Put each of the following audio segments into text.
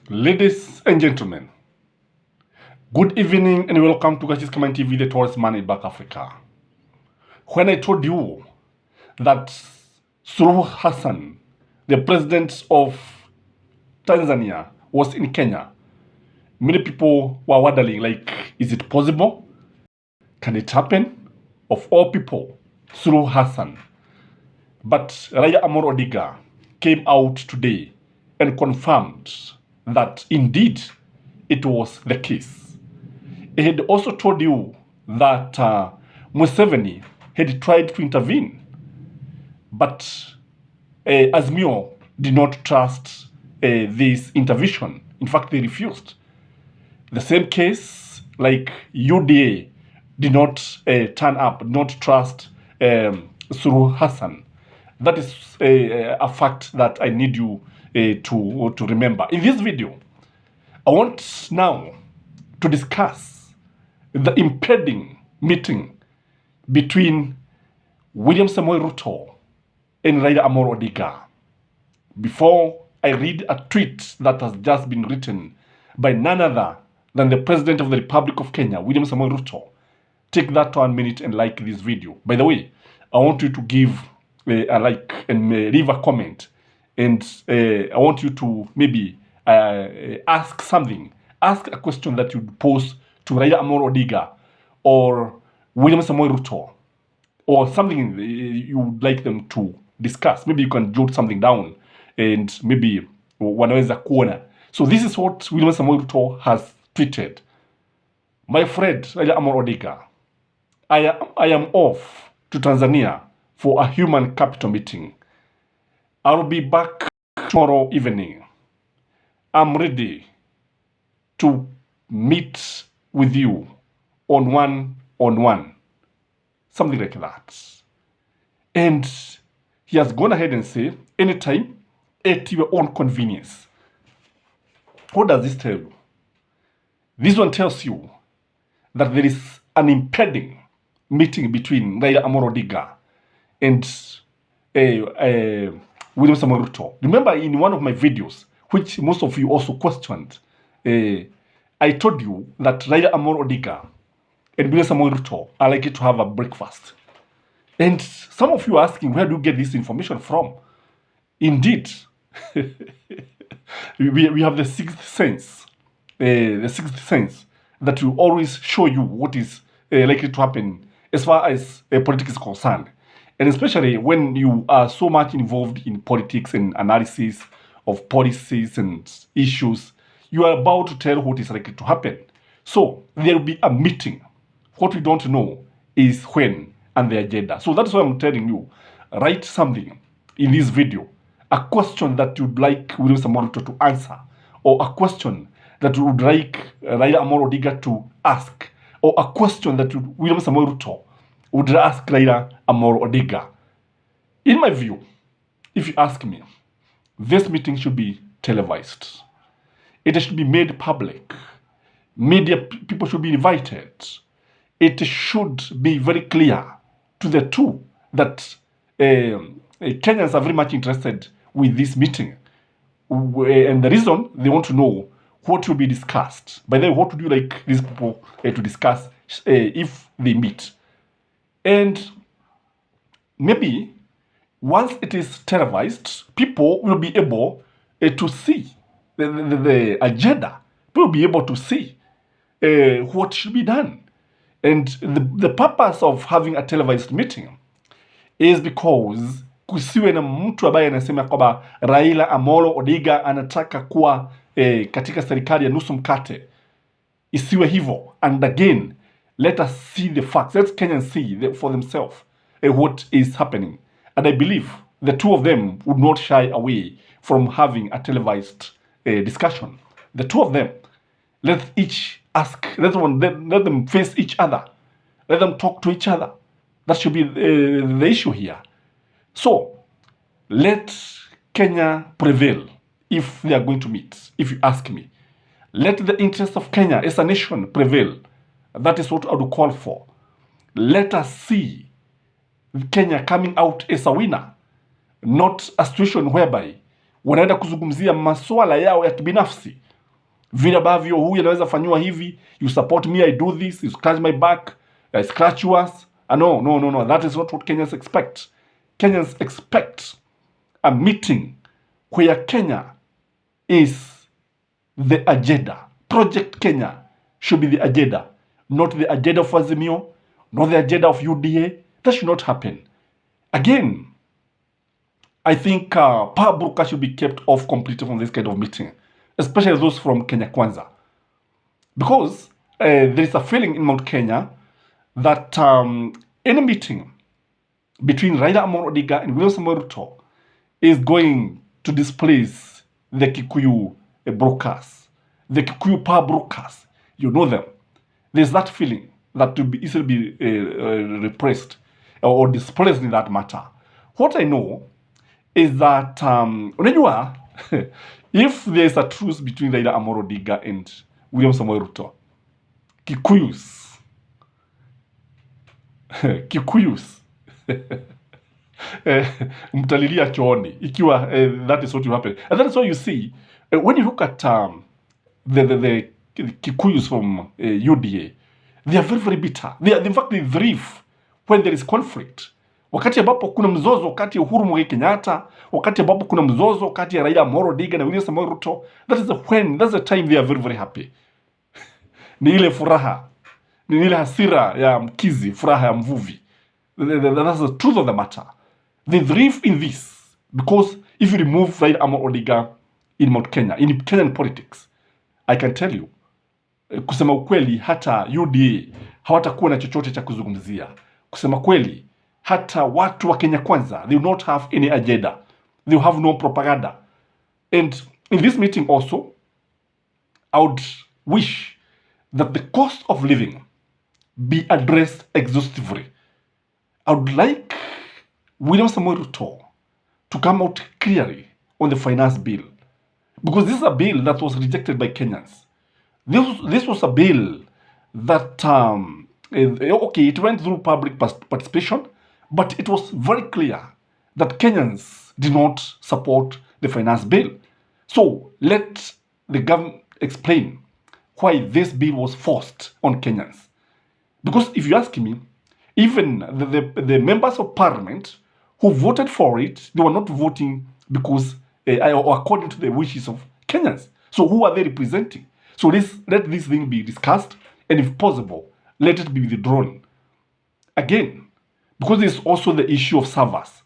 Ladies and gentlemen, good evening and welcome to Gachis Command TV, the tourist man in Back Africa. When I told you that Suluhu Hassan, the president of Tanzania, was in Kenya, many people were wondering, like, is it possible? Can it happen? Of all people, Suluhu Hassan. But Raila Amolo Odinga came out today and confirmed that indeed it was the case. He had also told you that Museveni had tried to intervene, but Azimio did not trust this intervention. In fact, they refused. The same case, like UDA did not turn up, not trust Suluhu Hassan. That is a fact that I need you to remember. In this video, I want now to discuss the impending meeting between William Samoei Ruto and Raila Amolo Odinga. Before I read a tweet that has just been written by none other than the President of the Republic of Kenya, William Samoei Ruto, take that 1 minute and like this video. By the way, I want you to give a like and leave a comment, and I want you to maybe ask something. Ask a question that you pose to Raila Amolo Odinga or William Samoei Ruto, or something you would like them to discuss. Maybe you can jot something down and maybe wanaweza kuona. So this is what William Samoei Ruto has tweeted. My friend Raila Amolo Odinga, I am off to Tanzania for a human capital meeting. I'll be back tomorrow evening. I'm ready to meet with you on one-on-one. Something like that. And he has gone ahead and said, anytime, at your own convenience. What does this tell you? This one tells you that there is an impending meeting between Raila Amolo Odinga and William Samoei Ruto. Remember, in one of my videos, which most of you also questioned, I told you that Raila Amolo Odinga and William Samoei Ruto are likely to have a breakfast. And some of you are asking, where do you get this information from? Indeed, we have the sixth sense. The sixth sense that will always show you what is likely to happen as far as politics is concerned. And especially when you are so much involved in politics and analysis of policies and issues, you are about to tell what is likely to happen. So there will be a meeting. What we don't know is when and the agenda. So that's why I'm telling you, write something in this video, a question that you'd like William Samoei Ruto to answer, or a question that you would like Raila Amolo Odinga to ask, or a question that William Samoei Ruto would ask Raila Amolo Odinga. In my view, if you ask me, this meeting should be televised. It should be made public. Media people should be invited. It should be very clear to the two that Kenyans are very much interested with this meeting. And the reason they want to know what will be discussed. By the way, what would you like these people to discuss if they meet? And maybe once it is televised, people will be able to see the agenda. People will be able to see what should be done. And the purpose of having a televised meeting is because kusiwe na mtu ambaye anasema kwamba Raila Amolo Odinga anataka kuwa katika serikali ya nusu mkate. Isiwe hivyo. And again, let us see the facts. Let Kenyans see for themselves what is happening. And I believe the two of them would not shy away from having a televised discussion. The two of them, let each ask, let them face each other. Let them talk to each other. That should be the issue here. So, let Kenya prevail if they are going to meet, if you ask me. Let the interest of Kenya as a nation prevail. That is what I would call for. Let us see Kenya coming out as a winner, not a situation whereby wanaenda kuzungumzia masuala yao ya kibinafsi, vile ambavyo huyu anaweza fanywa hivi, you support me, I do this, you scratch my back, I scratch yours. No. That is not what Kenyans expect. Kenyans expect a meeting where Kenya is the agenda. Project Kenya should be the agenda, not the agenda of Azimio, not the agenda of UDA. That should not happen. Again, I think power brokers should be kept off completely from this kind of meeting, especially those from Kenya Kwanza. Because there is a feeling in Mount Kenya that any meeting between Raila Amolo Odinga and William Samoei Ruto is going to displace the Kikuyu brokers, the Kikuyu power brokers. You know them. There's that feeling that to be easily be repressed or displaced in that matter. What I know is that unajua if there's a truce between Raila Amolo Odinga and William Samoei Ruto, Kikuyus mtalilia chooni ikiwa that is what you happen. And that is why you see when you look at the Kikuyus from UDA, they are very, very bitter. In fact, they thrive when there is conflict. Wakati ambapo kuna mzozo kati ya Uhuru Muigai Kenyatta, wakati ambapo kuna mzozo kati ya Raila Amolo Odinga na William Samoei Ruto, that's the time they are very, very happy. Ni ile furaha, ni ile hasira ya mkizi, furaha ya mvuvi. That's the truth of the matter. They thrive in this because if you remove Raila Amolo Odinga in Mount Kenya, in Kenyan politics, I can tell you, kusema ukweli hata UDA hawatakuwa na chochote cha kuzungumzia. Kusema kweli hata watu wa Kenya Kwanza, they will not have any agenda. They will have no propaganda. And in this meeting also, I would wish that the cost of living be addressed exhaustively. I would like William Samoei Ruto to come out clearly on the finance bill, because this is a bill that was rejected by Kenyans. This was a bill that, okay, it went through public participation, but it was very clear that Kenyans did not support the finance bill. So let the government explain why this bill was forced on Kenyans. Because if you ask me, even the members of parliament who voted for it, they were not voting because, according to the wishes of Kenyans. So who are they representing? So let this thing be discussed, and if possible, let it be withdrawn. Again, because there's also the issue of servers.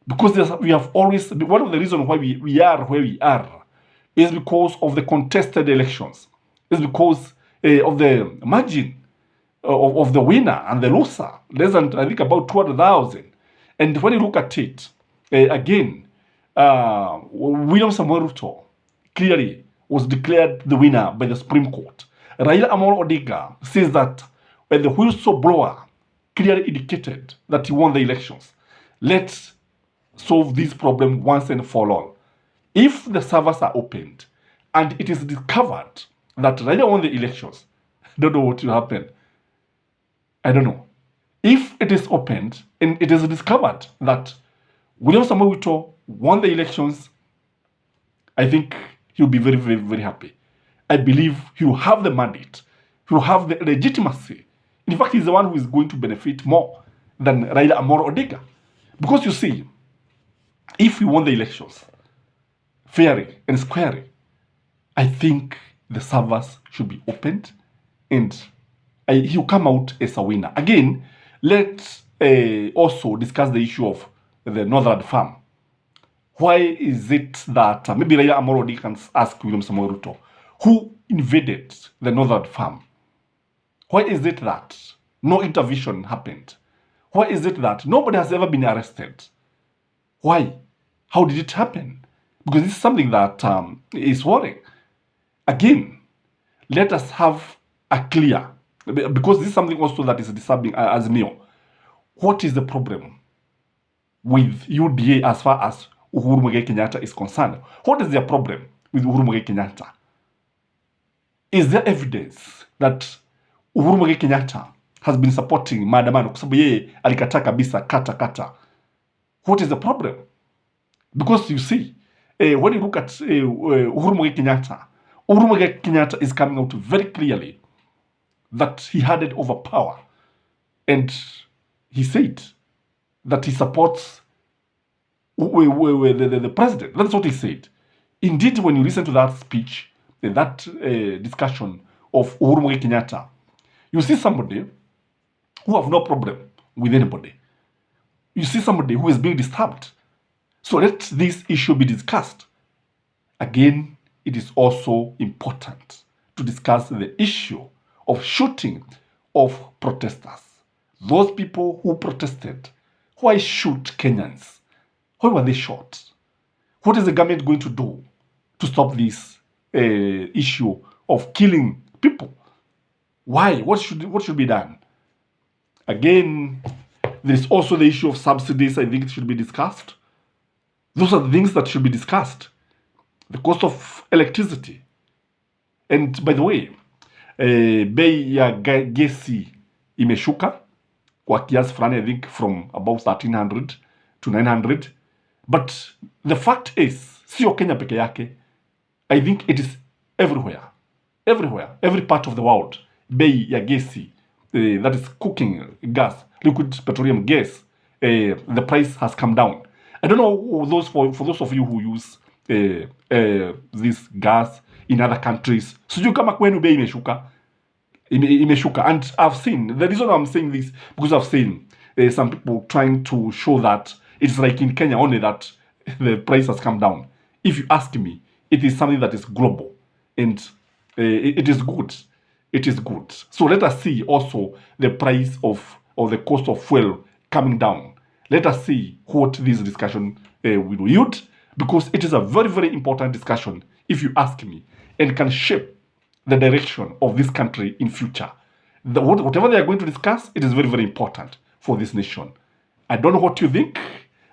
Because we have always, one of the reasons why we are where we are is because of the contested elections. It's because of the margin of the winner and the loser, less than, I think, about 200,000. And when you look at it, again, William Samoei Ruto clearly was declared the winner by the Supreme Court. Raila Amolo Odinga says that when the whistleblower clearly indicated that he won the elections, let's solve this problem once and for all. If the servers are opened and it is discovered that Raila won the elections, I don't know what will happen. I don't know. If it is opened and it is discovered that William Samoei Ruto won the elections, I think he'll be very, very, very happy. I believe he will have the mandate. He will have the legitimacy. In fact, he's the one who is going to benefit more than Raila Amolo Odinga. Because you see, if he won the elections fairly and squarely, I think the servers should be opened and he'll come out as a winner. Again, let's also discuss the issue of the Northern Farm. Why is it that maybe Raila Amolo Odinga can ask William Samoei Ruto, who invaded the Northern Farm? Why is it that no intervention happened? Why is it that nobody has ever been arrested? Why? How did it happen? Because this is something that is worrying. Again, let us have a clear, because this is something also that is disturbing as Azimio. What is the problem with UDA as far as Uhuru Muigai Kenyatta is concerned? What is their problem with Uhuru Muigai Kenyatta? Is there evidence that Uhuru Muigai Kenyatta has been supporting maandamano kwa sababu yeye alikataa kabisa kata? What is the problem? Because you see, when you look at Uhuru Muigai Kenyatta Uhuru Muigai Kenyatta is coming out very clearly that he handed over power, and he said that he supports the president. That's what he said. Indeed, when you listen to that speech, that discussion of Uhuru Muigai Kenyatta, you see somebody who have no problem with anybody. You see somebody who is being disturbed. So let this issue be discussed. Again, it is also important to discuss the issue of shooting of protesters. Those people who protested, why shoot Kenyans? Why were they shot? What is the government going to do to stop this issue of killing people? Why? What should be done? Again, there is also the issue of subsidies. I think it should be discussed. Those are the things that should be discussed. The cost of electricity. And by the way, bei ya gesi imeshuka kwa kiasi fulani, I think from about 1300 to 900. But the fact is, sio Kenya peke yake. I think it is everywhere. Everywhere. Every part of the world. Bei ya gesi, that is cooking gas, liquid petroleum gas, the price has come down. I don't know for those of you who use this gas in other countries. Sijui kama kwenu bei imeshuka. Imeshuka. And I've seen, the reason I'm saying this, because I've seen some people trying to show that it's like in Kenya only that the price has come down. If you ask me, it is something that is global. And it is good. It is good. So let us see also the price of, or the cost of fuel coming down. Let us see what this discussion will yield, because it is a very, very important discussion, if you ask me, and can shape the direction of this country in future. Whatever they are going to discuss, it is very, very important for this nation. I don't know what you think,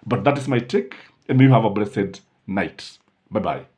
but that is my take, and may you have a blessed night. Bye-bye.